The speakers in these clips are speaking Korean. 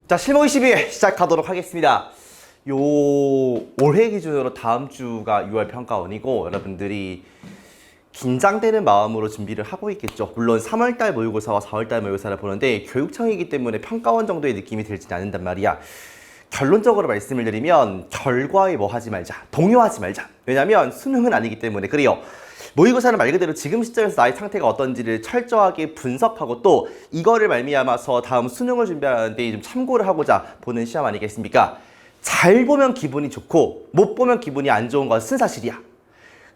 자, 실무 22회 시작하도록 하겠습니다. 올해 기준으로 다음 주가 6월 평가원이고 여러분들이 긴장되는 마음으로 준비를 하고 있겠죠. 물론 3월달 모의고사와 4월달 모의고사를 보는데 교육청이기 때문에 평가원 정도의 느낌이 들지는 않는단 말이야. 결론적으로 말씀을 드리면 결과에 뭐 하지 말자, 동요하지 말자. 왜냐면 수능은 아니기 때문에 그래요. 모의고사는 말 그대로 지금 시점에서 나의 상태가 어떤지를 철저하게 분석하고 또 이거를 말미암아서 다음 수능을 준비하는데 좀 참고를 하고자 보는 시험 아니겠습니까? 잘 보면 기분이 좋고 못 보면 기분이 안 좋은 것은 사실이야.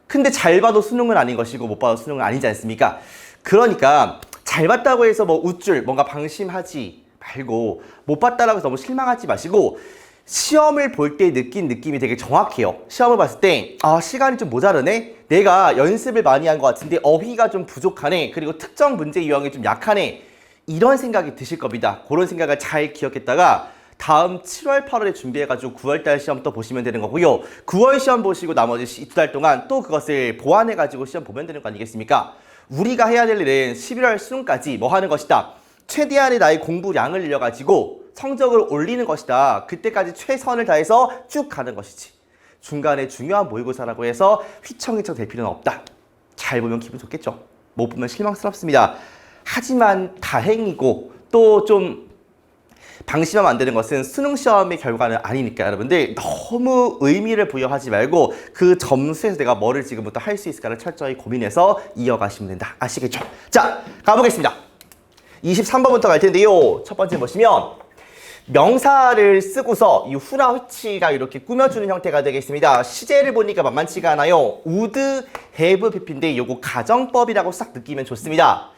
근데 잘 봐도 수능은 아닌 것이고 못 봐도 수능은 아니지 않습니까? 그러니까 잘 봤다고 해서 뭐 우쭐 뭔가 방심하지 말고 못 봤다고 해서 너무 실망하지 마시고 시험을 볼 때 느낀 느낌이 되게 정확해요. 시험을 봤을 때 시간이 좀 모자르네? 내가 연습을 많이 한 것 같은데 어휘가 좀 부족하네? 그리고 특정 문제 유형이 좀 약하네? 이런 생각이 드실 겁니다. 그런 생각을 잘 기억했다가 다음 7월, 8월에 준비해가지고 9월달 시험 또 보시면 되는 거고요. 9월 시험 보시고 나머지 2달 동안 또 그것을 보완해가지고 시험 보면 되는 거 아니겠습니까? 우리가 해야 될 일은 11월 수능까지 뭐 하는 것이다? 최대한의 나의 공부량을 늘려가지고 성적을 올리는 것이다. 그때까지 최선을 다해서 쭉 가는 것이지. 중간에 중요한 모의고사라고 해서 휘청휘청 될 필요는 없다. 잘 보면 기분 좋겠죠. 못 보면 실망스럽습니다. 하지만 다행이고 또 좀 방심하면 안 되는 것은 수능 시험의 결과는 아니니까 여러분들 너무 의미를 부여하지 말고 그 점수에서 내가 뭐를 지금부터 할 수 있을까를 철저히 고민해서 이어가시면 된다. 아시겠죠? 자, 가보겠습니다. 23번부터 갈 텐데요. 첫 번째 보시면 명사를 쓰고서 이 후나 which가 이렇게 꾸며주는 형태가 되겠습니다. 시제를 보니까 만만치가 않아요. would, have, pp인데 요거 가정법이라고 싹 느끼면 좋습니다.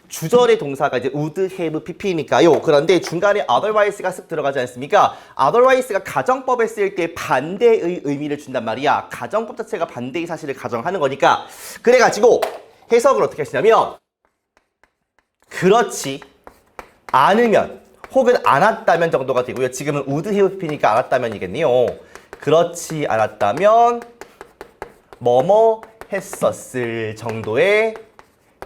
주절의 동사가 이제 would, have, pp니까요. 그런데 중간에 otherwise가 쓱 들어가지 않습니까? otherwise가 가정법에 쓸 때 반대의 의미를 준단 말이야. 가정법 자체가 반대의 사실을 가정하는 거니까. 그래가지고 해석을 어떻게 하시냐면 그렇지 않으면 혹은 않았다면 정도가 되고요. 지금은 would have pp니까 않았다면이겠네요. 그렇지 않았다면 뭐뭐 했었을 정도의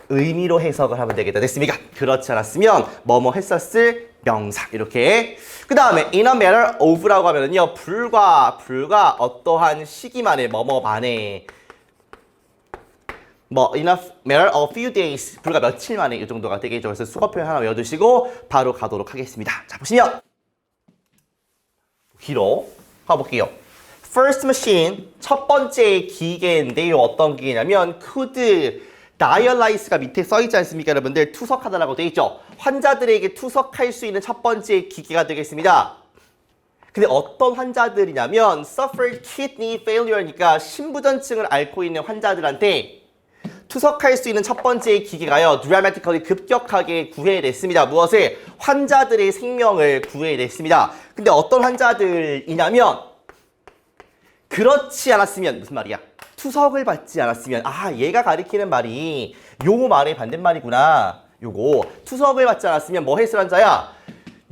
의미로 해석을 하면 되겠다. 됐습니까? 그렇지 않았으면 뭐뭐 했었을 명사 이렇게. 그 다음에 in a matter of라고 하면은요. 불과 어떠한 시기만에 뭐뭐만에 in a matter of few days 불과 며칠 만에 이 정도가 되겠죠. 그래서 수거 표현 하나 외워두시고 바로 가도록 하겠습니다. 자, 보시면 길어 가볼게요. First machine 첫 번째 기계인데요. 어떤 기계냐면 could dialyse가 밑에 써있지 않습니까? 여러분들 투석하다라고 되어 있죠. 환자들에게 투석할 수 있는 첫 번째 기계가 되겠습니다. 근데 어떤 환자들이냐면 suffered kidney failure니까 심부전증을 앓고 있는 환자들한테 투석할 수 있는 첫 번째 기계가요. dramatically 급격하게 구해냈습니다. 무엇을? 환자들의 생명을 구해냈습니다. 근데 어떤 환자들이냐면 그렇지 않았으면 무슨 말이야? 투석을 받지 않았으면 얘가 가리키는 말이 요 말의 반대말이구나. 요거 투석을 받지 않았으면 뭐 했을 환자야?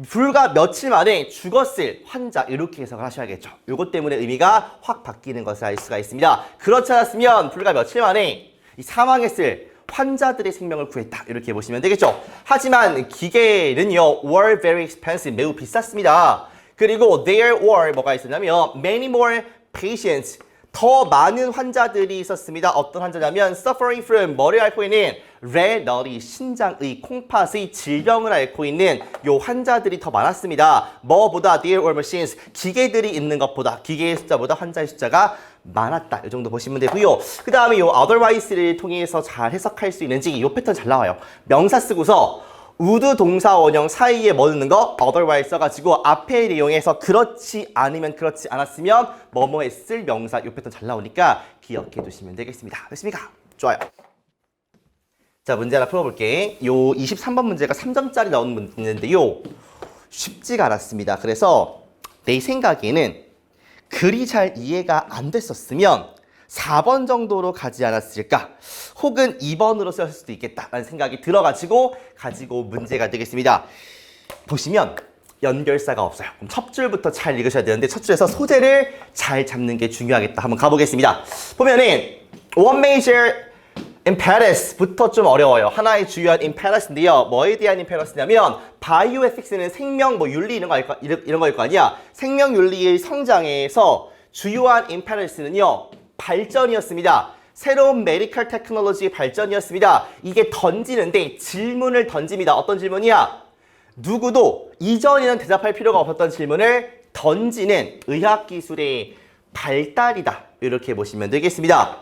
불과 며칠 만에 죽었을 환자 이렇게 해석을 하셔야겠죠. 요것 때문에 의미가 확 바뀌는 것을 알 수가 있습니다. 그렇지 않았으면 불과 며칠 만에 사망했을 환자들의 생명을 구했다. 이렇게 보시면 되겠죠. 하지만 기계는요. were very expensive. 매우 비쌌습니다. 그리고 there were 뭐가 있었냐면 many more patients. 더 많은 환자들이 있었습니다. 어떤 환자냐면 suffering from 뭐를 앓고 있는 renal 신장의 콩팥의 질병을 앓고 있는 요 환자들이 더 많았습니다. 뭐보다 there were machines 기계들이 있는 것보다 기계의 숫자보다 환자의 숫자가 많았다. 이 정도 보시면 되고요. 그 다음에 요 otherwise를 통해서 잘 해석할 수 있는지 요 패턴 잘 나와요. 명사 쓰고서 would 동사 원형 사이에 뭐 넣는 거? otherwise 써가지고 앞에 내용에서 그렇지 않으면 그렇지 않았으면 뭐뭐 했을 명사 요 패턴 잘 나오니까 기억해 두시면 되겠습니다. 됐습니까? 좋아요. 자, 문제 하나 풀어볼게. 요 23번 문제가 3점짜리 나오는 문제인데요. 쉽지가 않았습니다. 그래서 내 생각에는 글이 잘 이해가 안 됐었으면 4번 정도로 가지 않았을까? 혹은 2번으로 썼을 수도 있겠다라는 생각이 들어가지고 가지고 문제가 되겠습니다. 보시면 연결사가 없어요. 그럼 첫 줄부터 잘 읽으셔야 되는데 첫 줄에서 소재를 잘 잡는 게 중요하겠다. 한번 가보겠습니다. 보면은 one major impetus부터 좀 어려워요. 하나의 주요한 impetus인데요. 뭐에 대한 impetus냐면 bioethic스는 생명 뭐 윤리 이런 거일 거 아니야. 생명 윤리의 성장에서 주요한 impetus는요. 발전이었습니다. 새로운 메디컬 테크놀로지의 발전이었습니다. 이게 던지는데 질문을 던집니다. 어떤 질문이야? 누구도 이전에는 대답할 필요가 없었던 질문을 던지는 의학기술의 발달이다. 이렇게 보시면 되겠습니다.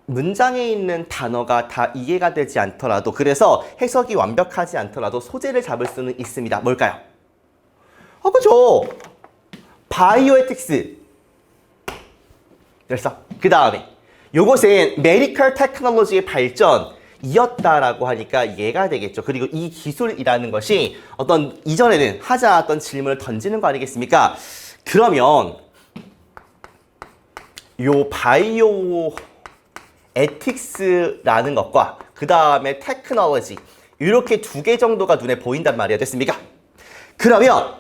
문장에 있는 단어가 다 이해가 되지 않더라도 그래서 해석이 완벽하지 않더라도 소재를 잡을 수는 있습니다. 뭘까요? 그죠? 바이오에틱스. 그래서 그 다음에 요것은 메디컬 테크놀로지의 발전이었다라고 하니까 이해가 되겠죠. 그리고 이 기술이라는 것이 어떤 이전에는 하지 않았던 질문을 던지는 거 아니겠습니까? 그러면 요 바이오 에틱스라는 것과 그 다음에 테크놀로지 이렇게 두 개 정도가 눈에 보인단 말이야. 됐습니까? 그러면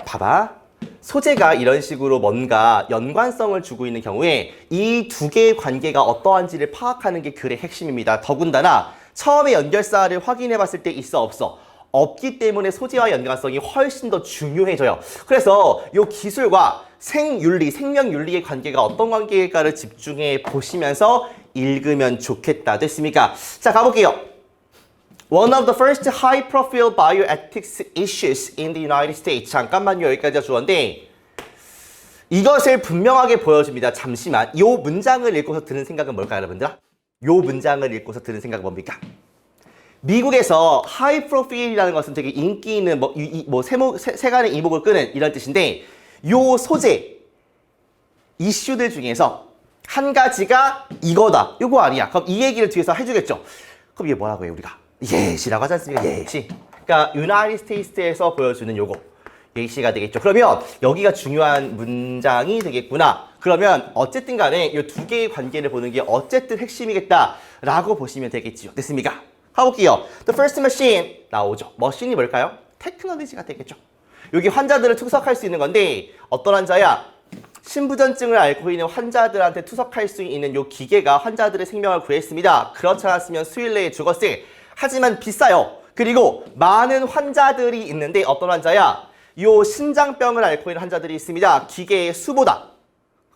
봐봐. 소재가 이런 식으로 뭔가 연관성을 주고 있는 경우에 이 두 개의 관계가 어떠한지를 파악하는 게 글의 핵심입니다. 더군다나 처음에 연결사를 확인해 봤을 때 있어 없어? 없기 때문에 소재와 연관성이 훨씬 더 중요해져요. 그래서 이 기술과 생명윤리의 관계가 어떤 관계일까를 집중해 보시면서 읽으면 좋겠다. 됐습니까? 자, 가볼게요. One of the first high-profile bioethics issues in the United States. 잠깐만요. 여기까지가 주어인데 이것을 분명하게 보여줍니다. 잠시만. 이 문장을 읽고서 드는 생각은 뭘까요, 여러분들? 이 문장을 읽고서 드는 생각은 뭡니까? 미국에서 high profile이라는 것은 되게 인기 있는 세간의 이목을 끄는 이런 뜻인데 요 소재 이슈들 중에서 한 가지가 이거다. 요거 아니야. 그럼 이 얘기를 뒤에서 해주겠죠. 그럼 이게 뭐라고 해요, 우리가? 예시라고 하지 않습니까? 예시. 그러니까 유나이티드 스테이트에서 보여주는 요거 예시가 되겠죠. 그러면 여기가 중요한 문장이 되겠구나. 그러면 어쨌든 간에 이 두 개의 관계를 보는 게 어쨌든 핵심이겠다라고 보시면 되겠지요. 됐습니까? 가볼게요. The first machine 나오죠. 머신이 뭘까요? 테크놀로지가 되겠죠. 여기 환자들을 투석할 수 있는 건데 어떤 환자야? 신부전증을 앓고 있는 환자들한테 투석할 수 있는 이 기계가 환자들의 생명을 구했습니다. 그렇지 않았으면 수일 내에 죽었을. 하지만 비싸요. 그리고 많은 환자들이 있는데 어떤 환자야? 요 신장병을 앓고 있는 환자들이 있습니다. 기계의 수보다.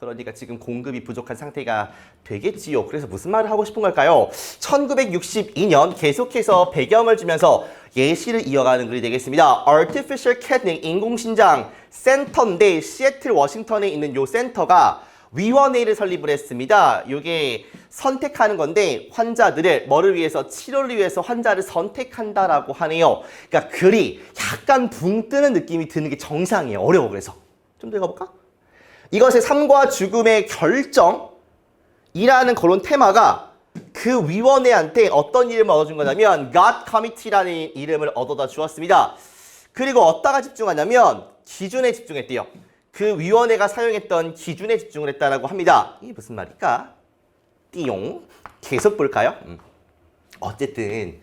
그러니까 지금 공급이 부족한 상태가 되겠지요. 그래서 무슨 말을 하고 싶은 걸까요? 1962년 계속해서 배경을 주면서 예시를 이어가는 글이 되겠습니다. Artificial Kidney 인공신장 센터인데 시애틀 워싱턴에 있는 요 센터가 위원회를 설립을 했습니다. 이게 선택하는 건데 환자들을 뭐를 위해서 치료를 위해서 환자를 선택한다라고 하네요. 그러니까 글이 약간 붕 뜨는 느낌이 드는 게 정상이에요. 어려워. 그래서 좀 더 읽어볼까? 이것의 삶과 죽음의 결정이라는 그런 테마가 그 위원회한테 어떤 이름을 얻어준 거냐면 God Committee라는 이름을 얻어다 주었습니다. 그리고 어디다가 집중하냐면 기준에 집중했대요. 그 위원회가 사용했던 기준에 집중을 했다라고 합니다. 이게 무슨 말일까? 띠용. 계속 볼까요? 어쨌든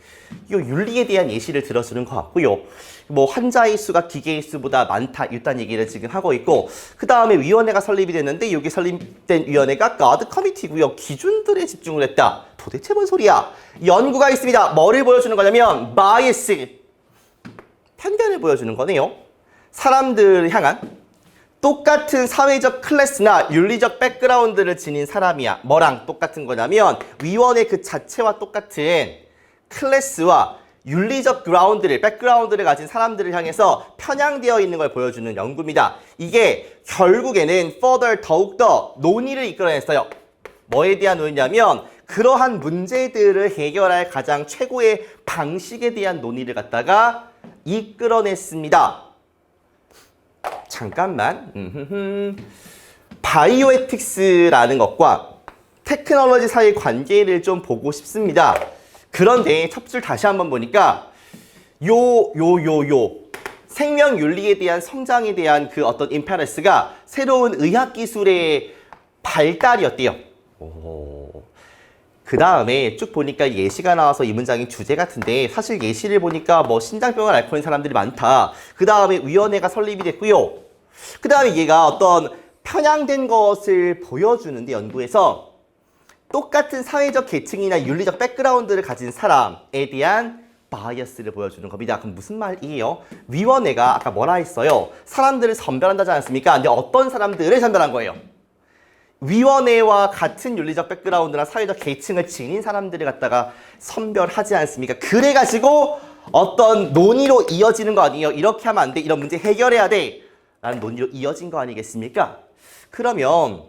이 윤리에 대한 예시를 들어주는 것 같고요. 뭐 환자의 수가 기계의 수보다 많다 이딴 얘기를 지금 하고 있고 그 다음에 위원회가 설립이 됐는데 여기 설립된 위원회가 God Committee고요. 기준들에 집중을 했다. 도대체 뭔 소리야? 연구가 있습니다. 뭐를 보여주는 거냐면 bias, 편견을 보여주는 거네요. 사람들을 향한 똑같은 사회적 클래스나 윤리적 백그라운드를 지닌 사람이야. 뭐랑 똑같은 거냐면 위원회 그 자체와 똑같은 클래스와 윤리적 백그라운드를 가진 사람들을 향해서 편향되어 있는 걸 보여주는 연구입니다. 이게 결국에는 더욱더 논의를 이끌어냈어요. 뭐에 대한 논의냐면 그러한 문제들을 해결할 가장 최고의 방식에 대한 논의를 갖다가 이끌어냈습니다. 잠깐만. 바이오에틱스라는 것과 테크놀로지 사이의 관계를 좀 보고 싶습니다. 그런데 첫 줄 다시 한번 보니까 생명 윤리에 대한 성장에 대한 그 어떤 임페러스가 새로운 의학 기술의 발달이었대요. 그 다음에 쭉 보니까 예시가 나와서 이 문장이 주제 같은데 사실 예시를 보니까 뭐 신장병을 앓고 있는 사람들이 많다. 그 다음에 위원회가 설립이 됐고요. 그 다음에 얘가 어떤 편향된 것을 보여주는데 연구에서 똑같은 사회적 계층이나 윤리적 백그라운드를 가진 사람에 대한 바이어스를 보여주는 겁니다. 그럼 무슨 말이에요? 위원회가 아까 뭐라 했어요? 사람들을 선별한다지 않습니까? 근데 어떤 사람들을 선별한 거예요? 위원회와 같은 윤리적 백그라운드나 사회적 계층을 지닌 사람들을 갖다가 선별하지 않습니까? 그래가지고 어떤 논의로 이어지는 거 아니에요? 이렇게 하면 안 돼. 이런 문제 해결해야 돼. 라는 논의로 이어진 거 아니겠습니까? 그러면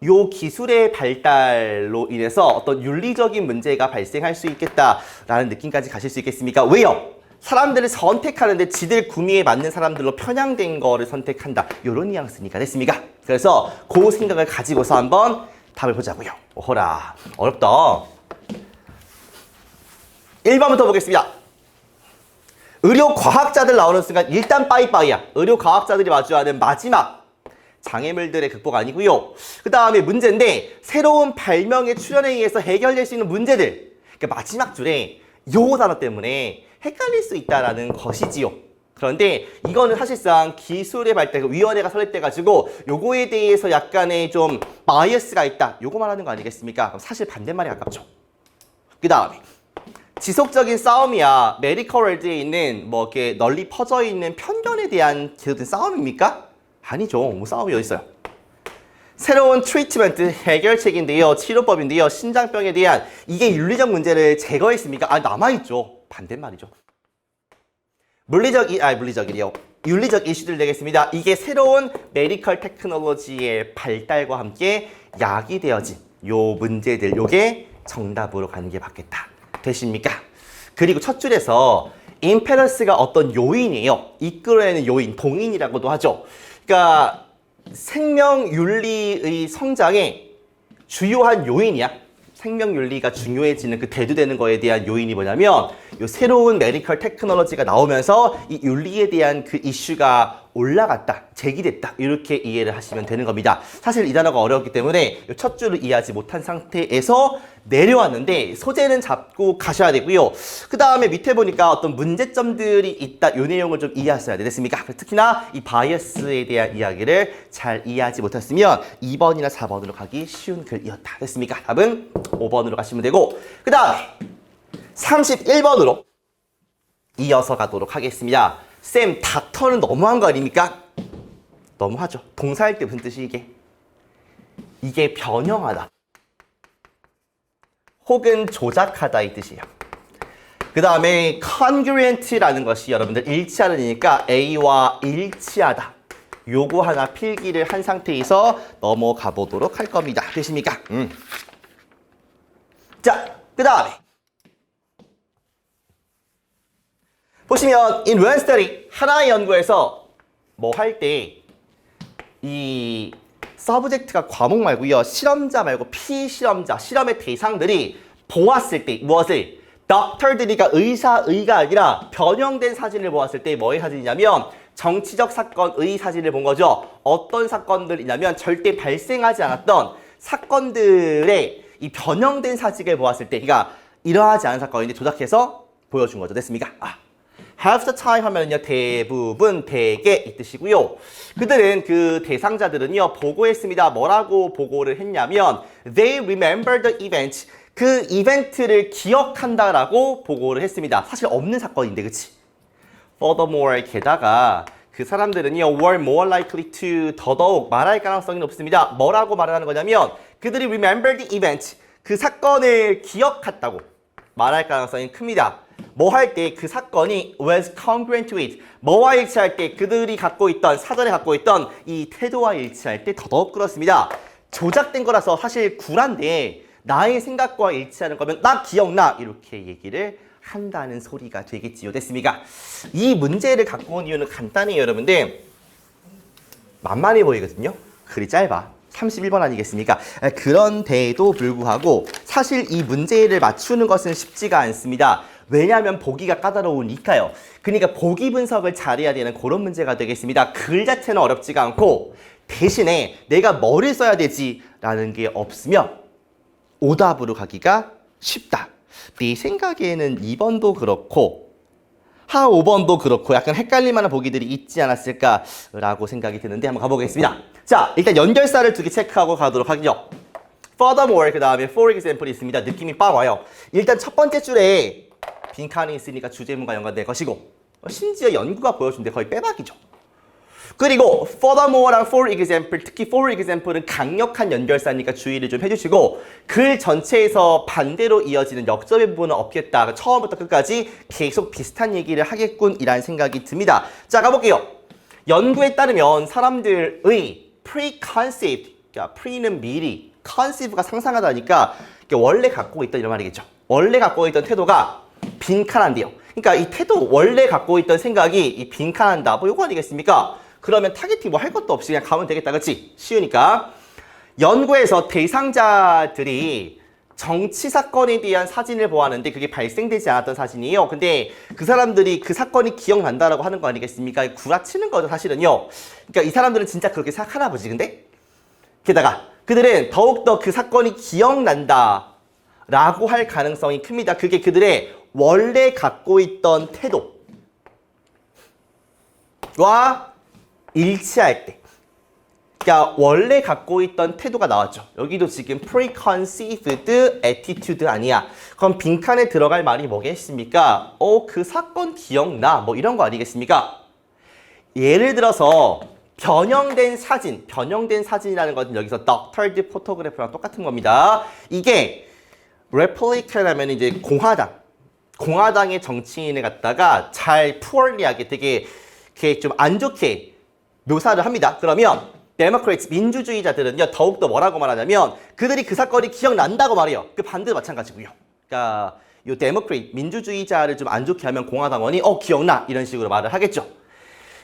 요 기술의 발달로 인해서 어떤 윤리적인 문제가 발생할 수 있겠다라는 느낌까지 가실 수 있겠습니까? 왜요? 사람들을 선택하는데 지들 구미에 맞는 사람들로 편향된 거를 선택한다. 요런 뉘앙스니까 됐습니까? 그래서 그 생각을 가지고서 한번 답을 보자고요. 오호라, 어렵다. 1번부터 보겠습니다. 의료과학자들 나오는 순간 일단 빠이빠이야. 의료과학자들이 마주하는 마지막 장애물들의 극복 아니고요. 그 다음에 문제인데 새로운 발명의 출현에 의해서 해결될 수 있는 문제들. 그러니까 마지막 줄에 요 단어 때문에 헷갈릴 수 있다라는 것이지요. 그런데 이거는 사실상 기술의 발달, 위원회가 설립돼가지고 요거에 대해서 약간의 좀 바이어스가 있다. 요거 말하는 거 아니겠습니까? 그럼 사실 반대말에 가깝죠. 그 다음에 지속적인 싸움이야. 메디컬 월드에 있는 뭐 이렇게 널리 퍼져 있는 편견에 대한 계속된 싸움입니까? 아니죠. 뭐 싸움이 어디 있어요? 새로운 트리트먼트 해결책인데요. 치료법인데요. 신장병에 대한 이게 윤리적 문제를 제거했습니까? 아, 남아있죠. 반대말이죠. 물리적이래요. 윤리적 이슈들 되겠습니다. 이게 새로운 메디컬 테크놀로지의 발달과 함께 야기되어진 요 문제들, 요게 정답으로 가는 게 맞겠다. 되십니까? 그리고 첫 줄에서 임페런스가 어떤 요인이에요. 이끌어내는 요인, 동인이라고도 하죠. 그러니까 생명윤리의 성장의 주요한 요인이야. 생명윤리가 중요해지는 그 대두되는 거에 대한 요인이 뭐냐면 요 새로운 메디컬 테크놀로지가 나오면서 이 윤리에 대한 그 이슈가 올라갔다, 제기됐다 이렇게 이해를 하시면 되는 겁니다. 사실 이 단어가 어려웠기 때문에 요 첫 줄을 이해하지 못한 상태에서 내려왔는데 소재는 잡고 가셔야 되고요. 그 다음에 밑에 보니까 어떤 문제점들이 있다. 요 내용을 좀 이해하셔야 되겠습니까? 특히나 이 바이어스에 대한 이야기를 잘 이해하지 못했으면 2번이나 4번으로 가기 쉬운 글이었다. 됐습니까? 답은 5번으로 가시면 되고 그 다음에 31번으로 이어서 가도록 하겠습니다. 쌤, 닥터는 너무한 거 아닙니까? 너무하죠. 동사일 때 무슨 뜻이 이게? 이게 변형하다. 혹은 조작하다 이 뜻이에요. 그 다음에 congruent라는 것이 여러분들 일치하는이니까 A와 일치하다. 요거 하나 필기를 한 상태에서 넘어가 보도록 할 겁니다. 되십니까? 자, 그 다음에 보시면 in one study 하나의 연구에서 뭐 할 때 이 서브젝트가 과목 말고요. 실험자 말고 피실험자, 실험의 대상들이 보았을 때 무엇을? 닥터들이가 의사의가 아니라 변형된 사진을 보았을 때 뭐의 사진이냐면 정치적 사건의 사진을 본 거죠. 어떤 사건들이냐면 절대 발생하지 않았던 사건들의 이 변형된 사진을 보았을 때 그러니까 일어나지 않은 사건인데 조작해서 보여준 거죠. 됐습니까? half the time 하면은요, 대부분, 대개 이 뜻이고요. 그들은 그 대상자들은요, 보고했습니다. 뭐라고 보고를 했냐면 they remember the event. 그 이벤트를 기억한다라고 보고를 했습니다. 사실 없는 사건인데, 그치? Furthermore, 게다가 그 사람들은요, were more likely to 더더욱 말할 가능성이 높습니다. 뭐라고 말을 하는 거냐면 그들이 remember the event. 그 사건을 기억했다고 말할 가능성이 큽니다. 뭐 할 때 그 사건이 was congruent with 뭐와 일치할 때 그들이 갖고 있던 사전에 갖고 있던 이 태도와 일치할 때 더더욱 그렇습니다. 조작된 거라서 사실 구란데 나의 생각과 일치하는 거면 나 기억나 이렇게 얘기를 한다는 소리가 되겠지요. 됐습니까? 이 문제를 갖고 온 이유는 간단해요, 여러분들. 만만해 보이거든요. 글이 짧아. 31번 아니겠습니까? 그런데도 불구하고 사실 이 문제를 맞추는 것은 쉽지가 않습니다. 왜냐하면 보기가 까다로우니까요. 그러니까 보기 분석을 잘해야 되는 그런 문제가 되겠습니다. 글 자체는 어렵지가 않고 대신에 내가 뭐를 써야 되지라는 게 없으면 오답으로 가기가 쉽다. 내 생각에는 2번도 그렇고 5번도 그렇고 약간 헷갈릴 만한 보기들이 있지 않았을까라고 생각이 드는데 한번 가보겠습니다. 자, 일단 연결사를 두 개 체크하고 가도록 하죠. furthermore 그 다음에 for example이 있습니다. 느낌이 빡 와요. 일단 첫 번째 줄에 빈칸이 있으니까 주제문과 연관될 것이고 심지어 연구가 보여준데 거의 빼박이죠. 그리고 furthermore랑 for example, 특히 for example은 강력한 연결사니까 주의를 좀 해주시고 글 전체에서 반대로 이어지는 역접의 부분은 없겠다. 처음부터 끝까지 계속 비슷한 얘기를 하겠군이라는 생각이 듭니다. 자, 가볼게요. 연구에 따르면 사람들의 preconceived, 그러니까 pre는 미리, conceive가 상상하다니까 원래 갖고 있던 이런 말이겠죠. 원래 갖고 있던 태도가 빈칸한데요. 그러니까 이 태도, 원래 갖고 있던 생각이 이 빈칸한다. 뭐 이거 아니겠습니까? 그러면 타겟팅 뭐 할 것도 없이 그냥 가면 되겠다. 그치? 쉬우니까. 연구에서 대상자들이 정치 사건에 대한 사진을 보았는데 그게 발생되지 않았던 사진이에요. 근데 그 사람들이 그 사건이 기억난다라고 하는 거 아니겠습니까? 구라치는 거죠, 사실은요. 그러니까 이 사람들은 진짜 그렇게 생각하나 보지, 근데? 게다가 그들은 더욱더 그 사건이 기억난다 라고 할 가능성이 큽니다. 그게 그들의 원래 갖고 있던 태도와 일치할 때. 그러니까 원래 갖고 있던 태도가 나왔죠. 여기도 지금 preconceived attitude 아니야. 그럼 빈칸에 들어갈 말이 뭐겠습니까? 그 사건 기억나. 뭐 이런 거 아니겠습니까? 예를 들어서 변형된 사진이라는 것은 여기서 doctored photography랑 똑같은 겁니다. 이게 Republican하면 이제 공화당의 정치인을 갖다가 잘 poorly하게 되게 좀 안 좋게 묘사를 합니다. 그러면 데모크레이트 민주주의자들은요 더욱더 뭐라고 말하냐면 그들이 그 사건이 기억난다고 말해요. 그 반대도 마찬가지고요. 그러니까 요 데모크레이트 민주주의자를 좀 안 좋게 하면 공화당원이 기억나 이런 식으로 말을 하겠죠.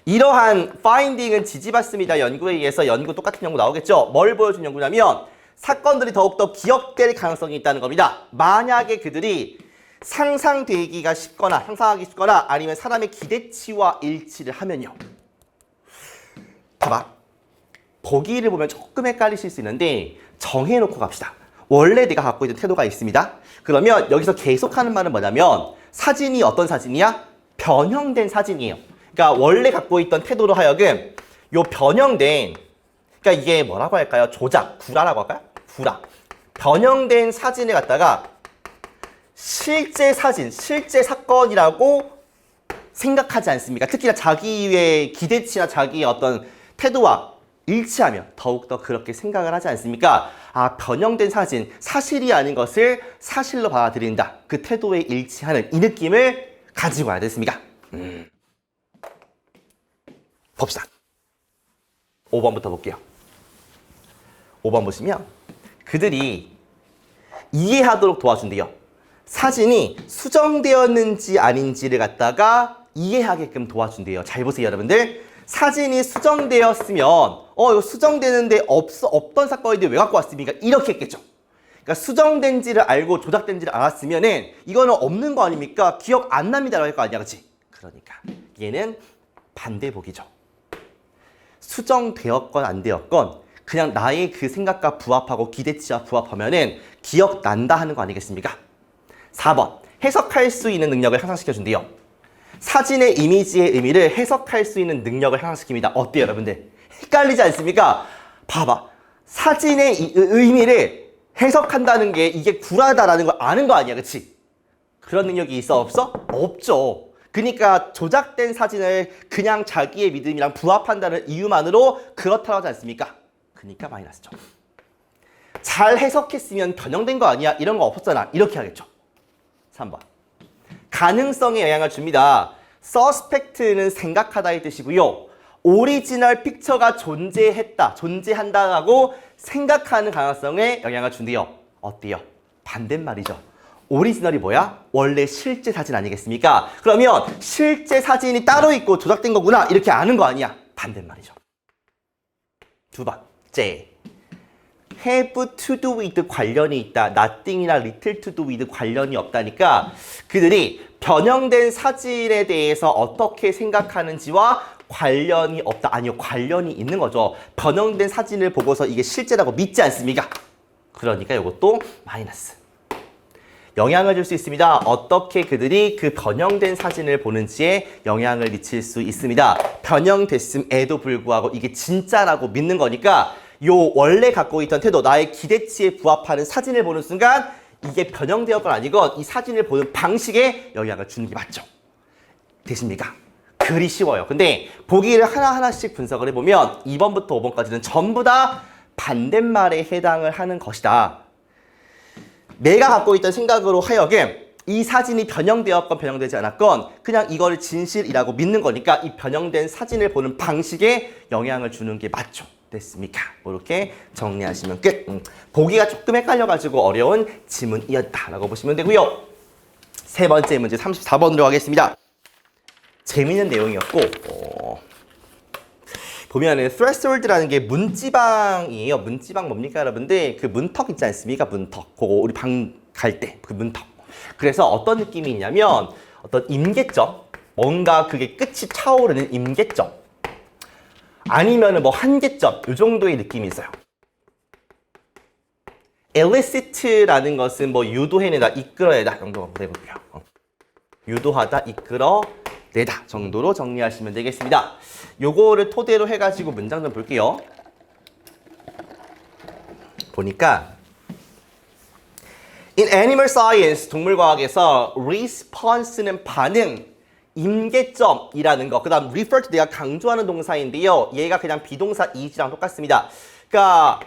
이러한 파인딩은 지지받습니다. 연구에 의해서 연구 똑같은 연구 나오겠죠. 뭘 보여준 연구냐면 사건들이 더욱더 기억될 가능성이 있다는 겁니다. 만약에 그들이 상상하기 쉽거나 아니면 사람의 기대치와 일치를 하면요. 봐봐. 보기를 보면 조금 헷갈리실 수 있는데 정해놓고 갑시다. 원래 내가 갖고 있는 태도가 있습니다. 그러면 여기서 계속하는 말은 뭐냐면 사진이 어떤 사진이야? 변형된 사진이에요. 그러니까 원래 갖고 있던 태도로 하여금 요 변형된, 그러니까 이게 뭐라고 할까요? 조작, 구라라고 할까요? 구라. 변형된 사진을 갖다가 실제 사진, 실제 사건이라고 생각하지 않습니까? 특히나 자기의 기대치나 자기의 어떤 태도와 일치하면 더욱더 그렇게 생각을 하지 않습니까? 아, 변형된 사진, 사실이 아닌 것을 사실로 받아들인다. 그 태도에 일치하는 이 느낌을 가지고 와야 됐습니까? 봅시다. 5번부터 볼게요. 5번 보시면 그들이 이해하도록 도와준대요. 사진이 수정되었는지 아닌지를 갖다가 이해하게끔 도와준대요. 잘 보세요, 여러분들. 사진이 수정되었으면 이거 수정되는데 없던 사건인데 왜 갖고 왔습니까? 이렇게 했겠죠. 그러니까 수정된지를 알고 조작된지를 알았으면은 이거는 없는 거 아닙니까? 기억 안 납니다라고 할 거 아니야, 그렇지? 그러니까 얘는 반대복이죠. 수정되었건 안 되었건 그냥 나의 그 생각과 부합하고 기대치와 부합하면은 기억난다 하는 거 아니겠습니까? 4번, 해석할 수 있는 능력을 향상시켜준대요. 사진의 이미지의 의미를 해석할 수 있는 능력을 향상시킵니다. 어때요, 여러분들? 헷갈리지 않습니까? 봐봐. 사진의 의미를 해석한다는 게 이게 구라다라는 걸 아는 거 아니야, 그치? 그런 능력이 있어, 없어? 없죠. 그러니까 조작된 사진을 그냥 자기의 믿음이랑 부합한다는 이유만으로 그렇다고 하지 않습니까? 그러니까 마이너스죠. 잘 해석했으면 변형된 거 아니야? 이런 거 없었잖아. 이렇게 하겠죠. 3번. 가능성에 영향을 줍니다. suspect는 생각하다의 뜻이고요. 오리지널 픽처가 존재한다라고 생각하는 가능성에 영향을 준대요. 어때요? 반대말이죠. 오리지널이 뭐야? 원래 실제 사진 아니겠습니까? 그러면 실제 사진이 따로 있고 조작된 거구나 이렇게 아는 거 아니야? 반대말이죠. 2번째. have to do with 관련이 있다. nothing이나 little to do with 관련이 없다니까 그들이 변형된 사진에 대해서 어떻게 생각하는지와 관련이 없다. 아니요, 관련이 있는 거죠. 변형된 사진을 보고서 이게 실제라고 믿지 않습니까? 그러니까 이것도 마이너스. 영향을 줄 수 있습니다. 어떻게 그들이 그 변형된 사진을 보는지에 영향을 미칠 수 있습니다. 변형됐음에도 불구하고 이게 진짜라고 믿는 거니까 요 원래 갖고 있던 태도, 나의 기대치에 부합하는 사진을 보는 순간 이게 변형되었건 아니건 이 사진을 보는 방식에 영향을 주는 게 맞죠. 되십니까? 그리 쉬워요. 근데 보기를 하나하나씩 분석을 해보면 2번부터 5번까지는 전부 다 반대말에 해당을 하는 것이다. 내가 갖고 있던 생각으로 하여금 이 사진이 변형되었건 변형되지 않았건 그냥 이거를 진실이라고 믿는 거니까 이 변형된 사진을 보는 방식에 영향을 주는 게 맞죠. 됐습니까? 이렇게 정리하시면 끝. 보기가 조금 헷갈려가지고 어려운 지문이었다라고 보시면 되고요. 세 번째 문제 34번으로 가겠습니다. 재미있는 내용이었고 보면은 threshold라는 게 문지방이에요. 문지방 뭡니까 여러분들? 그 문턱 있지 않습니까? 문턱. 그거 우리 방 갈 때 그 문턱. 그래서 어떤 느낌이 있냐면 어떤 임계점, 뭔가 그게 끝이 차오르는 임계점, 아니면은 뭐 한계점, 이 정도의 느낌이 있어요. elicit라는 것은 뭐 유도해내다, 이끌어내다 정도가 되고요. 유도하다, 이끌어내다 정도로 정리하시면 되겠습니다. 요거를 토대로 해가지고 문장 좀 볼게요. 보니까 In animal science, 동물과학에서 response는 반응, 임계점이라는 거. 그 다음 refer to 내가 강조하는 동사인데요. 얘가 그냥 비동사 is랑 똑같습니다. 그러니까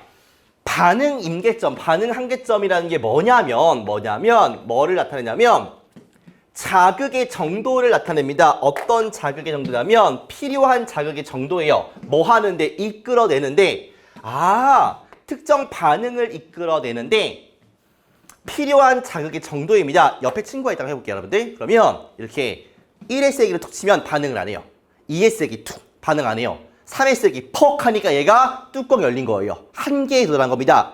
반응 임계점, 반응 한계점이라는 게 뭐냐면 뭐를 나타내냐면 자극의 정도를 나타냅니다. 어떤 자극의 정도냐면 필요한 자극의 정도예요. 뭐 하는데? 이끌어내는데 특정 반응을 이끌어내는데 필요한 자극의 정도입니다. 옆에 친구가 있다고 해볼게요, 여러분들. 그러면 이렇게 1의 세기를 툭 치면 반응을 안 해요. 2의 세기 툭 반응 안 해요. 3의 세기 퍽 하니까 얘가 뚜껑 열린 거예요. 한계에 도달한 겁니다.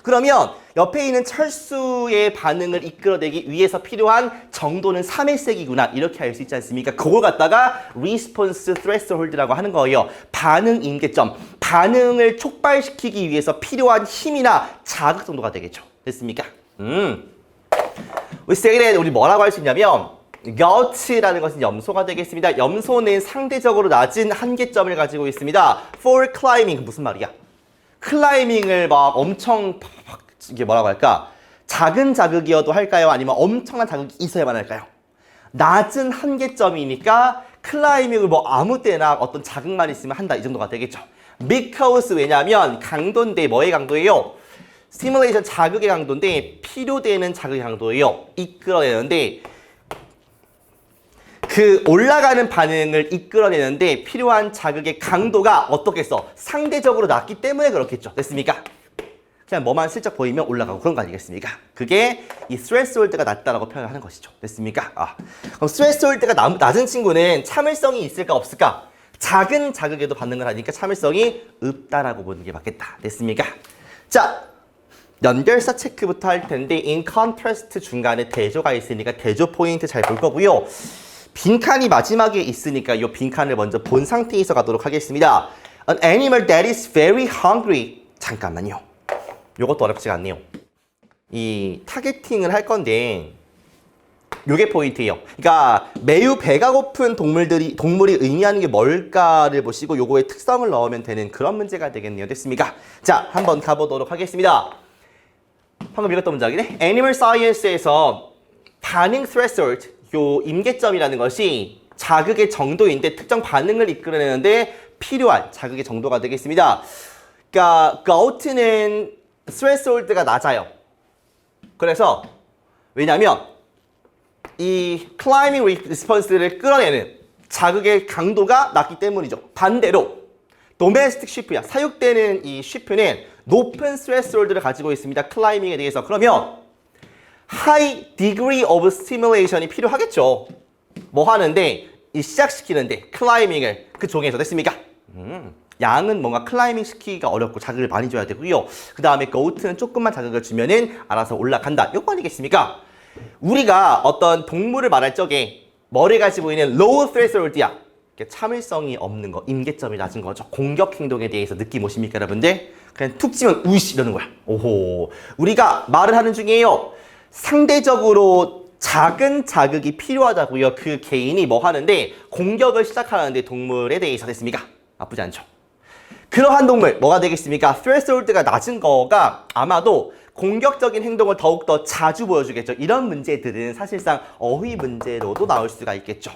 그러면 옆에 있는 철수의 반응을 이끌어내기 위해서 필요한 정도는 3의 세기구나. 이렇게 알 수 있지 않습니까? 그걸 갖다가 response threshold라고 하는 거예요. 반응 임계점. 반응을 촉발시키기 위해서 필요한 힘이나 자극 정도가 되겠죠. 됐습니까? We say that 우리 뭐라고 할 수 있냐면 gout라는 것은 염소가 되겠습니다. 염소는 상대적으로 낮은 한계점을 가지고 있습니다. For climbing 무슨 말이야? 클라이밍을 막 엄청 이게 뭐라고 할까? 작은 자극이어도 할까요? 아니면 엄청난 자극이 있어야만 할까요? 낮은 한계점이니까 클라이밍을 뭐 아무 때나 어떤 자극만 있으면 한다 이 정도가 되겠죠. Because 왜냐하면 강도인데 뭐의 강도예요? 스티뮬레이션 자극의 강도인데 필요되는 자극의 강도예요. 이끌어내는데 그 올라가는 반응을 이끌어내는데 필요한 자극의 강도가 어떻겠어? 상대적으로 낮기 때문에 그렇겠죠. 됐습니까? 그냥 뭐만 슬쩍 보이면 올라가고 그런 거 아니겠습니까? 그게 이 threshold가 낮다라고 표현하는 것이죠. 됐습니까? 그럼 threshold가 낮은 친구는 참을성이 있을까 없을까? 작은 자극에도 반응을 하니까 참을성이 없다라고 보는 게 맞겠다. 됐습니까? 자, 연결사 체크부터 할 텐데 in contrast 중간에 대조가 있으니까 대조 포인트 잘 볼 거고요. 빈칸이 마지막에 있으니까 이 빈칸을 먼저 본 상태에서 가도록 하겠습니다. An animal that is very hungry. 잠깐만요. 이것도 어렵지가 않네요. 이 타겟팅을 할 건데 요게 포인트예요. 그러니까 매우 배가 고픈 동물이 의미하는 게 뭘까를 보시고 요거의 특성을 넣으면 되는 그런 문제가 되겠네요. 됐습니까? 자, 한번 가보도록 하겠습니다. 방금 읽었던 문장이네. Animal Science에서 반응 threshold, 요 임계점이라는 것이 자극의 정도인데 특정 반응을 이끌어내는데 필요한 자극의 정도가 되겠습니다. 그러니까 gout는 threshold가 낮아요. 그래서 왜냐하면 이 climbing response를 끌어내는 자극의 강도가 낮기 때문이죠. 반대로 domestic sheep야, 사육되는 이 sheep는 높은 threshold를 가지고 있습니다. 클라이밍에 대해서. 그러면 high degree of stimulation이 필요하겠죠. 뭐 하는데? 이 시작시키는데 클라이밍을 그 종에서. 됐습니까? 양은 뭔가 클라이밍 시키기가 어렵고 자극을 많이 줘야 되고요. 그 다음에 goat는 조금만 자극을 주면은 알아서 올라간다. 요거 아니겠습니까? 우리가 어떤 동물을 말할 적에 뭐를 가지고 있는 low threshold야. 참을성이 없는 거, 임계점이 낮은 거죠. 공격 행동에 대해서 느낌 오십니까, 여러분들? 그냥 툭 치면 우씨 이러는 거야. 오호. 우리가 말을 하는 중이에요. 상대적으로 작은 자극이 필요하다고요. 그 개인이 뭐 하는데 공격을 시작하는데 동물에 대해서. 됐습니까? 나쁘지 않죠. 그러한 동물 뭐가 되겠습니까? threshold가 낮은 거가 아마도 공격적인 행동을 더욱더 자주 보여주겠죠. 이런 문제들은 사실상 어휘 문제로도 나올 수가 있겠죠.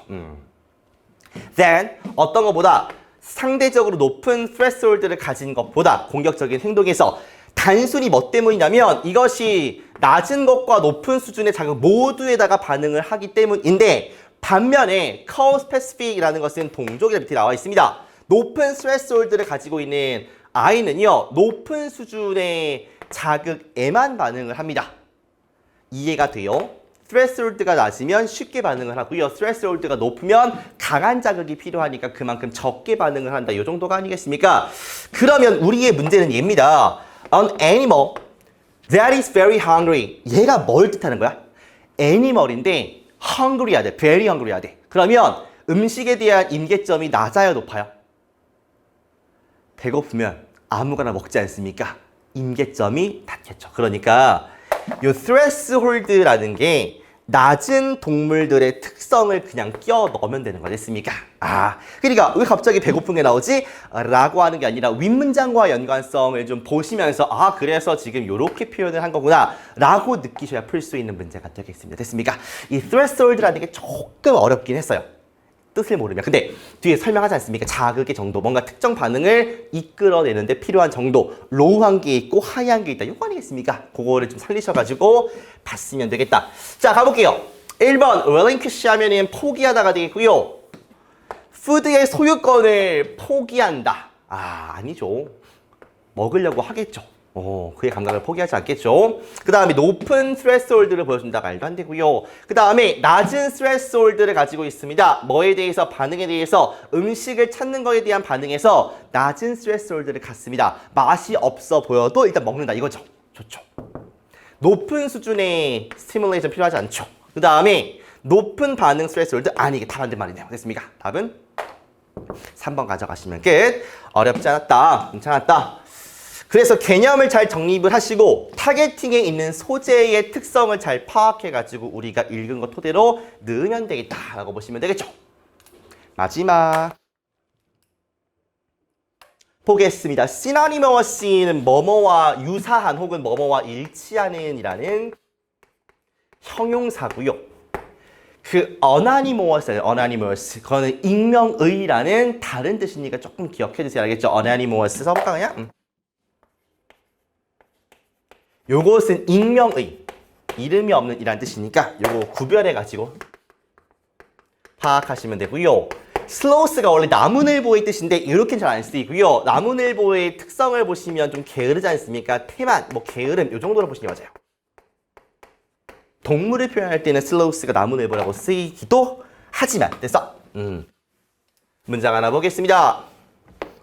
Then 어떤 것보다 상대적으로 높은 threshold를 가진 것보다 공격적인 행동에서 단순히 뭐 때문이냐면 이것이 낮은 것과 높은 수준의 자극 모두에다가 반응을 하기 때문인데 반면에 co-specific이라는 것은 동족이라 밑에 나와 있습니다. 높은 threshold를 가지고 있는 아이는요. 높은 수준의 자극에만 반응을 합니다. 이해가 돼요? threshold가 낮으면 쉽게 반응을 하고요. threshold가 높으면 강한 자극이 필요하니까 그만큼 적게 반응을 한다. 이 정도가 아니겠습니까? 그러면 우리의 문제는 얘입니다. An animal that is very hungry. 얘가 뭘 뜻하는 거야? 애니멀인데 hungry해야 돼. very hungry해야 돼. 그러면 음식에 대한 임계점이 낮아요, 높아요? 배고프면 아무거나 먹지 않습니까? 임계점이 낮겠죠. 그러니까 요 threshold라는 게 낮은 동물들의 특성을 그냥 끼워 넣으면 되는 거겠습니까? 그러니까 왜 갑자기 배고픈 게 나오지? 라고 하는 게 아니라 윗문장과 연관성을 좀 보시면서 그래서 지금 이렇게 표현을 한 거구나 라고 느끼셔야 풀 수 있는 문제가 되겠습니다. 됐습니까? 이 threshold라는 게 조금 어렵긴 했어요. 뜻을 모르면. 근데 뒤에 설명하지 않습니까? 자극의 정도, 뭔가 특정 반응을 이끌어내는데 필요한 정도, 로우한 게 있고 하이한 게 있다. 이거 아니겠습니까? 그거를 좀 살리셔가지고 봤으면 되겠다. 자, 가볼게요. 1번 relinquish 하면은 포기하다가 되겠고요. 푸드의 소유권을 포기한다. 아니죠. 먹으려고 하겠죠. 그의 감각을 포기하지 않겠죠. 그 다음에 높은 threshold를 보여준다. 말도 안 되고요. 그 다음에 낮은 threshold를 가지고 있습니다. 뭐에 대해서? 반응에 대해서 음식을 찾는 거에 대한 반응에서 낮은 threshold를 갖습니다. 맛이 없어 보여도 일단 먹는다. 이거죠. 좋죠. 높은 수준의 스티뮬레이션 필요하지 않죠. 그 다음에 높은 반응 threshold. 이게 다 맞는 말이네요. 됐습니까? 답은 3번 가져가시면 끝. 어렵지 않았다. 괜찮았다. 그래서 개념을 잘 정립을 하시고 타겟팅에 있는 소재의 특성을 잘 파악해가지고 우리가 읽은 것 토대로 넣으면 되겠다라고 보시면 되겠죠. 마지막 보겠습니다. synonymous는 뭐뭐와 유사한 혹은 뭐뭐와 일치하는 이라는 형용사고요. 그 unanimous, 그거는 익명의라는 다른 뜻이니까 조금 기억해 주세요. 알겠죠? unanimous 써볼까 그냥? 요것은 익명의, 이름이 없는 이란 뜻이니까 요거 구별해가지고 파악하시면 되고요. 슬로우스가 원래 나무늘보의 뜻인데 이렇게는 잘 안 쓰이고요. 나무늘보의 특성을 보시면 좀 게으르지 않습니까? 태만, 게으름 요 정도로 보시는 게 맞아요. 동물을 표현할 때는 슬로우스가 나무늘보라고 쓰이기도 하지만 됐어. 문장 하나 보겠습니다.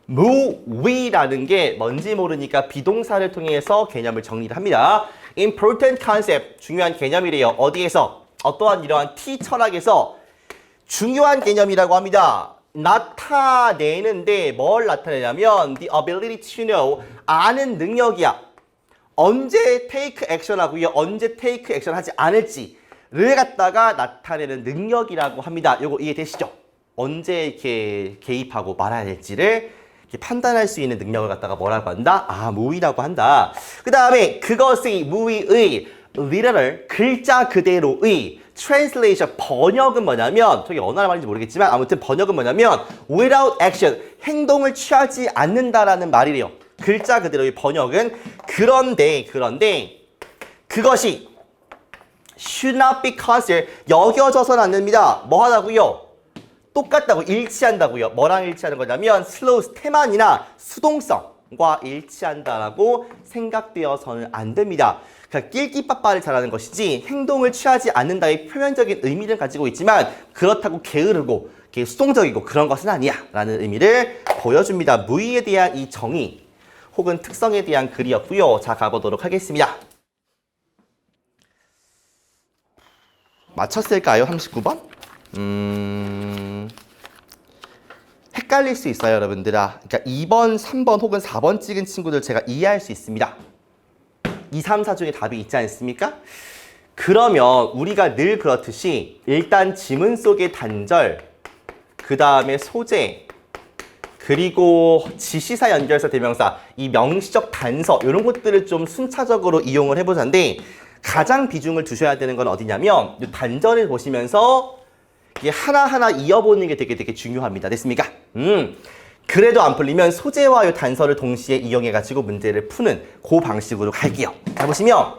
무위라는 게 뭔지 모르니까 비동사를 통해서 개념을 정리를 합니다. Important concept, 중요한 개념이래요. 어디에서? 어떠한 이러한 T 철학에서 중요한 개념이라고 합니다. 나타내는데 뭘 나타내냐면 the ability to know, 아는 능력이야. 언제 take action 하고요. 언제 take action 하지 않을지를 갖다가 나타내는 능력이라고 합니다. 요거 이해되시죠? 언제 이렇게 개입하고 말아야 될지를 판단할 수 있는 능력을 갖다가 뭐라고 한다? 무위라고 한다. 그 다음에 그것의 무위의 literal, 글자 그대로의 translation, 번역은 뭐냐면 저게 어느 나라 말인지 모르겠지만 아무튼 번역은 뭐냐면 without action, 행동을 취하지 않는다라는 말이래요. 글자 그대로의 번역은 그런데 그것이 should not be considered, 여겨져서는 안 됩니다. 뭐 하다고요? 똑같다고, 일치한다고요. 뭐랑 일치하는 거냐면 슬로우 태만이나 수동성과 일치한다라고 생각되어서는 안 됩니다. 그러니까 낄끼빠빠를 잘하는 것이지 행동을 취하지 않는다의 표면적인 의미를 가지고 있지만 그렇다고 게으르고 수동적이고 그런 것은 아니야 라는 의미를 보여줍니다. 무의에 대한 이 정의 혹은 특성에 대한 글이었고요. 자, 가보도록 하겠습니다. 맞췄을까요? 39번? 헷갈릴 수 있어요, 여러분들아. 그러니까 2번, 3번 혹은 4번 찍은 친구들 제가 이해할 수 있습니다. 2, 3, 4 중에 답이 있지 않습니까? 그러면 우리가 늘 그렇듯이 일단 지문 속의 단절, 그 다음에 소재, 그리고 지시사, 연결사, 대명사, 이 명시적 단서 이런 것들을 좀 순차적으로 이용을 해보자는데 가장 비중을 두셔야 되는 건 어디냐면 이 단전을 보시면서 이게 하나하나 이어보는 게 되게 중요합니다. 됐습니까? 그래도 안 풀리면 소재와 이 단서를 동시에 이용해가지고 문제를 푸는 그 방식으로 갈게요. 자, 보시면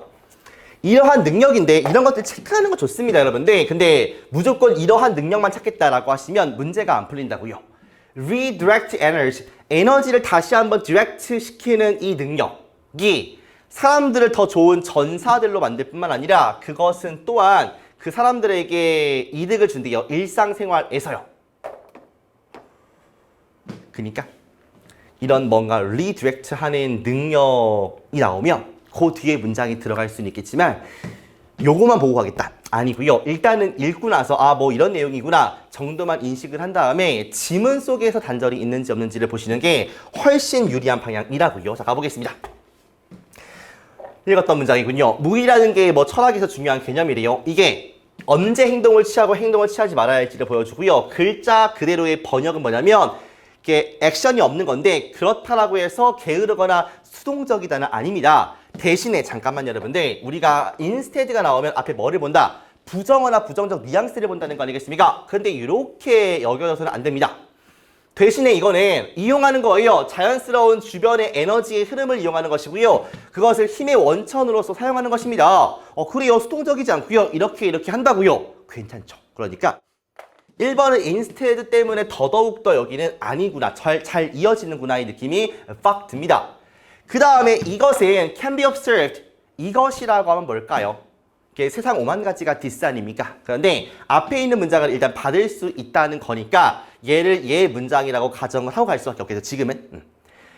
이러한 능력인데 이런 것들 체크하는 거 좋습니다, 여러분들. 근데 무조건 이러한 능력만 찾겠다라고 하시면 문제가 안 풀린다고요. Redirect energy, 에너지를 다시 한번 디렉트 시키는 이 능력이 사람들을 더 좋은 전사들로 만들 뿐만 아니라 그것은 또한 그 사람들에게 이득을 준대요. 일상생활에서요. 그러니까 이런 뭔가 리디렉트 하는 능력이 나오면 그 뒤에 문장이 들어갈 수는 있겠지만 요거만 보고 가겠다. 아니고요. 일단은 읽고 나서 아, 뭐 이런 내용이구나 정도만 인식을 한 다음에 지문 속에서 단절이 있는지 없는지를 보시는 게 훨씬 유리한 방향이라고요. 자, 가보겠습니다. 읽었던 문장이군요. 무의라는 게 뭐 철학에서 중요한 개념이래요. 이게 언제 행동을 취하고 행동을 취하지 말아야 할지를 보여주고요. 글자 그대로의 번역은 뭐냐면 이게 액션이 없는 건데 그렇다라고 해서 게으르거나 수동적이다는 아닙니다. 대신에 잠깐만 여러분들 우리가 instead가 나오면 앞에 뭐를 본다? 부정어나 부정적 뉘앙스를 본다는 거 아니겠습니까? 근데 이렇게 여겨져서는 안 됩니다. 대신에 이거는 이용하는 거예요. 자연스러운 주변의 에너지의 흐름을 이용하는 것이고요. 그것을 힘의 원천으로서 사용하는 것입니다. 그래요. 수동적이지 않고요. 이렇게 한다고요. 괜찮죠. 그러니까 1번은 instead 때문에 더더욱더 여기는 아니구나. 잘 이어지는구나의 느낌이 팍 듭니다. 그 다음에 이것은 can be observed. 이것이라고 하면 뭘까요? 이게 세상 오만 가지가 디스 아닙니까? 그런데 앞에 있는 문장을 일단 받을 수 있다는 거니까 얘를 얘 문장이라고 가정을 하고 갈 수밖에 없겠죠. 지금은.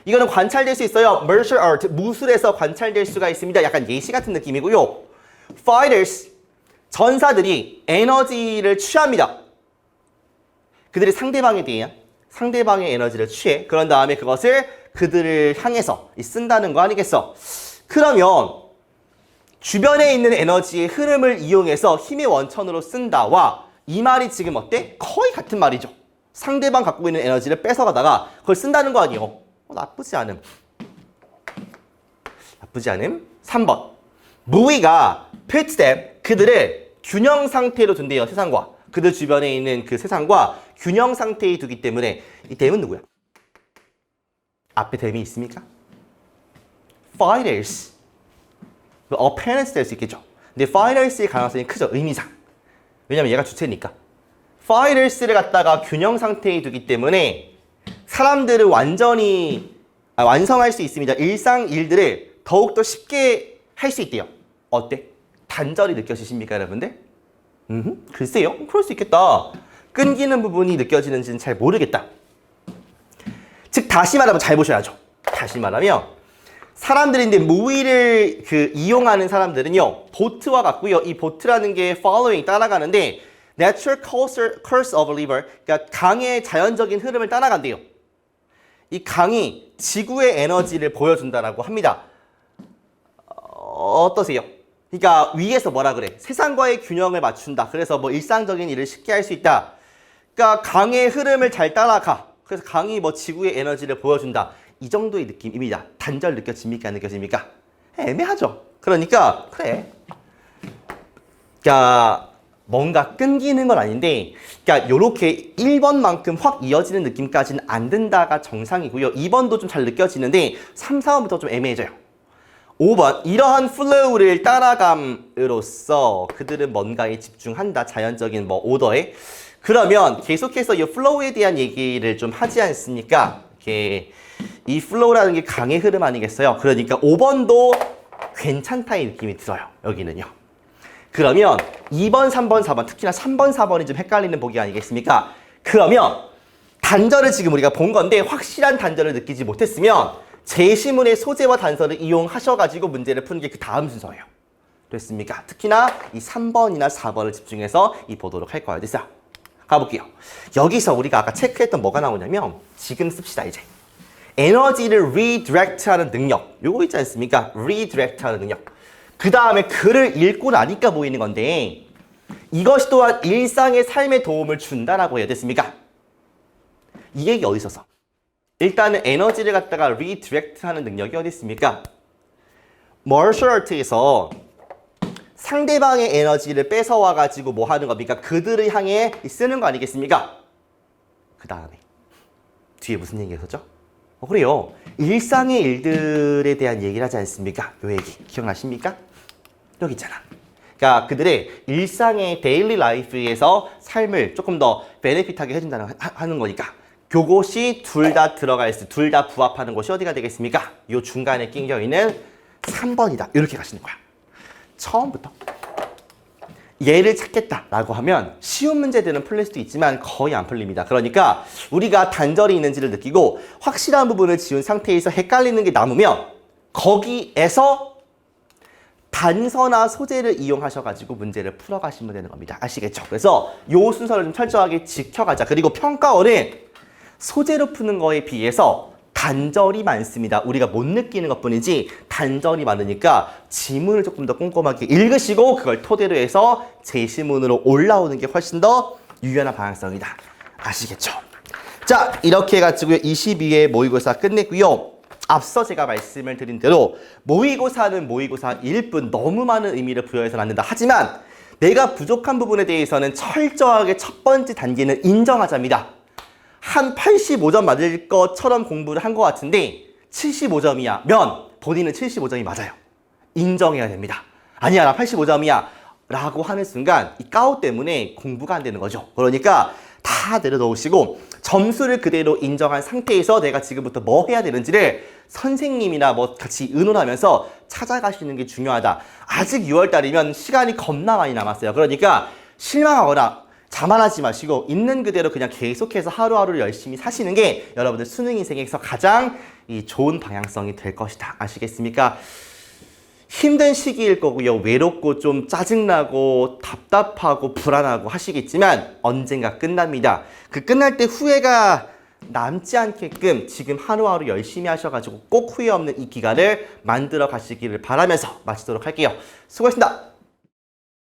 이거는 관찰될 수 있어요. martial art, 무술에서 관찰될 수가 있습니다. 약간 예시 같은 느낌이고요. fighters, 전사들이 에너지를 취합니다. 그들이 상대방에 대해 상대방의 에너지를 취해 그런 다음에 그것을 그들을 향해서 쓴다는 거 아니겠어? 그러면 주변에 있는 에너지의 흐름을 이용해서 힘의 원천으로 쓴다와 이 말이 지금 어때? 거의 같은 말이죠. 상대방 갖고 있는 에너지를 뺏어가다가 그걸 쓴다는 거 아니에요? 나쁘지 않음. 3번. 무의가 puts them, 그들을 균형 상태로 둔대요. 세상과. 그들 주변에 있는 그 세상과 균형 상태에 두기 때문에 이 them은 누구야? 앞에 them이 있습니까? fighters. appearance 될 수 있겠죠. 근데 fighters의 가능성이 크죠. 의미상. 왜냐면 얘가 주체니까. fighters를 갖다가 균형 상태에 두기 때문에 사람들을 완전히 완성할 수 있습니다. 일상 일들을 더욱더 쉽게 할 수 있대요. 어때? 단절이 느껴지십니까, 여러분들? 글쎄요. 그럴 수 있겠다. 끊기는 부분이 느껴지는지는 잘 모르겠다. 즉 다시 말하면 잘 보셔야죠. 다시 말하면 사람들인데 무의를 이용하는 사람들은요. 보트와 같고요. 이 보트라는 게 following 따라가는데 natural course of a river, 그러니까 강의 자연적인 흐름을 따라간대요. 이 강이 지구의 에너지를 보여준다라고 합니다. 어떠세요? 그러니까 위에서 뭐라 그래? 세상과의 균형을 맞춘다. 그래서 뭐 일상적인 일을 쉽게 할 수 있다. 그러니까 강의 흐름을 잘 따라가. 그래서 강이 뭐 지구의 에너지를 보여준다. 이 정도의 느낌입니다. 단절 느껴집니까? 안 느껴집니까? 애매하죠. 그러니까 그래. 그러니까 뭔가 끊기는 건 아닌데 그러니까 요렇게 1번만큼 확 이어지는 느낌까지는 안 든다가 정상이고요. 2번도 좀 잘 느껴지는데 3, 4번부터 좀 애매해져요. 5번, 이러한 플로우를 따라감으로써 그들은 뭔가에 집중한다. 자연적인 뭐 오더에. 그러면 계속해서 이 플로우에 대한 얘기를 좀 하지 않습니까? 이렇게 이 플로우라는 게 강의 흐름 아니겠어요? 그러니까 5번도 괜찮다의 느낌이 들어요. 여기는요. 그러면 2번, 3번, 4번, 특히나 3번, 4번이 좀 헷갈리는 보기 아니겠습니까? 그러면 단절을 지금 우리가 본 건데 확실한 단절을 느끼지 못했으면 제시문의 소재와 단서를 이용하셔가지고 문제를 푸는 게 그 다음 순서예요. 됐습니까? 특히나 이 3번이나 4번을 집중해서 보도록 할 거예요. 됐어요? 가볼게요. 여기서 우리가 아까 체크했던 뭐가 나오냐면 지금 씁시다 이제. 에너지를 redirect 하는 능력. 요거 있지 않습니까? redirect 하는 능력. 그 다음에 글을 읽고 나니까 보이는 건데 이것이 또한 일상의 삶에 도움을 준다라고 해야 됐습니까? 이 얘기 어디서 써? 일단은 에너지를 갖다가 리디렉트 하는 능력이 어디 있습니까? 마셜 아트에서 상대방의 에너지를 뺏어와가지고 뭐 하는 겁니까? 그들을 향해 쓰는 거 아니겠습니까? 그 다음에 뒤에 무슨 얘기가 있었죠? 그래요. 일상의 일들에 대한 얘기를 하지 않습니까? 요 얘기 기억나십니까? 여기 있잖아. 그러니까 그들의 일상의 데일리 라이프에서 삶을 조금 더 베네핏하게 해준다는 하는 거니까 그것이 둘 다 들어가 있어. 둘 다 부합하는 곳이 어디가 되겠습니까? 요 중간에 낑겨 있는 3번이다. 이렇게 가시는 거야. 처음부터 얘를 찾겠다라고 하면 쉬운 문제들은 풀릴 수도 있지만 거의 안 풀립니다. 그러니까 우리가 단절이 있는지를 느끼고 확실한 부분을 지운 상태에서 헷갈리는 게 남으면 거기에서 단서나 소재를 이용하셔가지고 문제를 풀어가시면 되는 겁니다. 아시겠죠? 그래서 요 순서를 좀 철저하게 지켜가자. 그리고 평가원은 소재로 푸는 거에 비해서 단절이 많습니다. 우리가 못 느끼는 것뿐이지 단절이 많으니까 지문을 조금 더 꼼꼼하게 읽으시고 그걸 토대로 해서 제시문으로 올라오는 게 훨씬 더 유연한 방향성이다. 아시겠죠? 자, 이렇게 해가지고 22회 모의고사 끝냈고요. 앞서 제가 말씀을 드린 대로 모의고사는 모의고사일 뿐 너무 많은 의미를 부여해서는 안 된다. 하지만 내가 부족한 부분에 대해서는 철저하게 첫 번째 단계는 인정하자입니다. 한 85점 맞을 것처럼 공부를 한 것 같은데 75점이면 본인은 75점이 맞아요. 인정해야 됩니다. 아니야, 나 85점이야 라고 하는 순간 이 까오 때문에 공부가 안 되는 거죠. 그러니까 다 내려놓으시고 점수를 그대로 인정한 상태에서 내가 지금부터 뭐 해야 되는지를 선생님이나 뭐 같이 의논하면서 찾아가시는 게 중요하다. 아직 6월달이면 시간이 겁나 많이 남았어요. 그러니까 실망하거나 자만하지 마시고 있는 그대로 그냥 계속해서 하루하루를 열심히 사시는 게 여러분들 수능 인생에서 가장 좋은 방향성이 될 것이다. 아시겠습니까? 힘든 시기일 거고요. 외롭고 좀 짜증나고 답답하고 불안하고 하시겠지만 언젠가 끝납니다. 그 끝날 때 후회가 남지 않게끔 지금 하루하루 열심히 하셔가지고 꼭 후회 없는 이 기간을 만들어 가시기를 바라면서 마치도록 할게요. 수고하셨습니다.